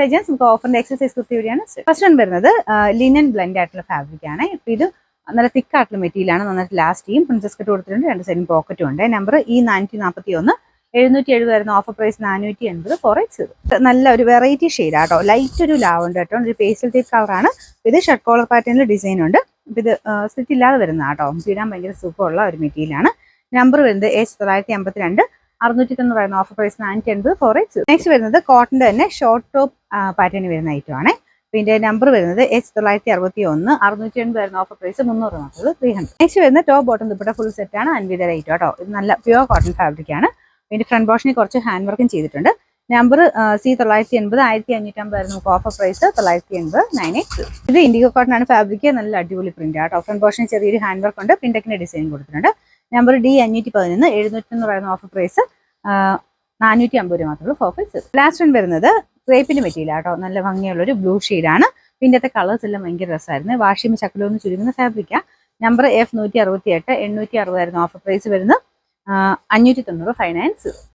legends നമുക്ക് ഓഫറിന്റെ exercise കുർത്തിയാണ്. First one വരുന്നത് ലിനൻ ബ്ലെൻഡ് ആയിട്ടുള്ള ഫാബ്രിക് ആണ്. ഇപ്പൊ ഇത് നല്ല തിക്ക് ആയിട്ടുള്ള മെറ്റീരിയൽ ആണ്. നന്നായിട്ട് ലാസ്റ്റ് ചെയ്യും. പ്രിൻസസ് കട്ട് കൊടുത്തിട്ടുണ്ട്. 2 സൈഡും പോക്കറ്റും ഉണ്ട്. നമ്പർ E441 770 വരുന്ന ഓഫർ പ്രൈസ് 480 4x. നല്ല ഒരു വെറൈറ്റി ഷെയ്ഡ് ആട്ടോ. ലൈറ്റ് ഒരു ലാവണ്ടർ കേട്ടോ. ഒരു പേസ്റ്റൽ ടൈപ്പ് കളറാണ്. ഇത് ഷർട്ട് കോളർ പാറ്റേണിൽ ഡിസൈൻ ഉണ്ട്. ഇത് സ്റ്റിച്ച് ഇല്ലാതെ വരുന്ന കേട്ടോ. ഇടാൻ ഭയങ്കര സുഖമുള്ള ഒരു മെറ്റീരിയൽ ആണ്. നമ്പർ വരുന്നത് H952 690 വരുന്ന ഓഫർ പ്രൈസ് 480 4x. നെക്സ്റ്റ് വരുന്നത് കോട്ടന്റെ തന്നെ ഷോർട്ട് ടോപ്പ് പാറ്റേൺ വരുന്ന ഐറ്റം ആണ്. ഇതിന്റെ നമ്പർ വരുന്നത് H961 680 വരുന്ന ഓഫർ പ്രൈസ് 300 മാത്രമേ 300. നെക്സ്റ്റ് വരുന്ന top bottom dupatta full set ആണ്. അൻവിത റേറ്റ് കേട്ടോ. ഇത് നല്ല പ്യുവർ കോട്ടൺ ഫാബ്രിക് ആണ്. ഇതിന്റെ ഫ്രണ്ട് പോർഷനിൽ കുറച്ച് ഹാൻഡ് വർക്കും ചെയ്തിട്ടുണ്ട്. നമ്പർ C980 1550 വരുന്ന ഓഫർ പ്രൈസ് 980 9x. ഇത് ഇൻഡിഗോ കോട്ടൺ ആണ് ഫാബ്രിക്. നല്ല അടിപൊളി പ്രിന്റ് ആട്ടോ. ഫ്രണ്ട് പോർഷനിൽ ചെറിയൊരു ഹാൻഡ് വർക്ക് ഉണ്ട്. പിൻടെക്കിന്റെ ഡിസൈൻ കൊടുത്തിട്ടുണ്ട്. നമ്പർ D511 790 വരുന്ന ഓഫർ പ്രൈസ് 450 മാത്രമേ 4x. ലാസ്റ്റ് വൺ വരുന്നത് ക്രേപ്പിന്റെ മെറ്റീരിയൽ ആട്ടോ. നല്ല ഭംഗിയുള്ള ഒരു ബ്ലൂ ഷെയ്ഡാണ്. ഇതിന്റെ കളേഴ്സ് എല്ലാം ഭയങ്കര രസമായിരുന്നു. വാഷിംഗ് ചക്കലൊന്ന് ചുരുങ്ങുന്ന ഫാബ്രിക്കാ. നമ്പർ F168 860 വരുന്ന ഓഫർ പ്രൈസ് വരുന്നത് 590 590.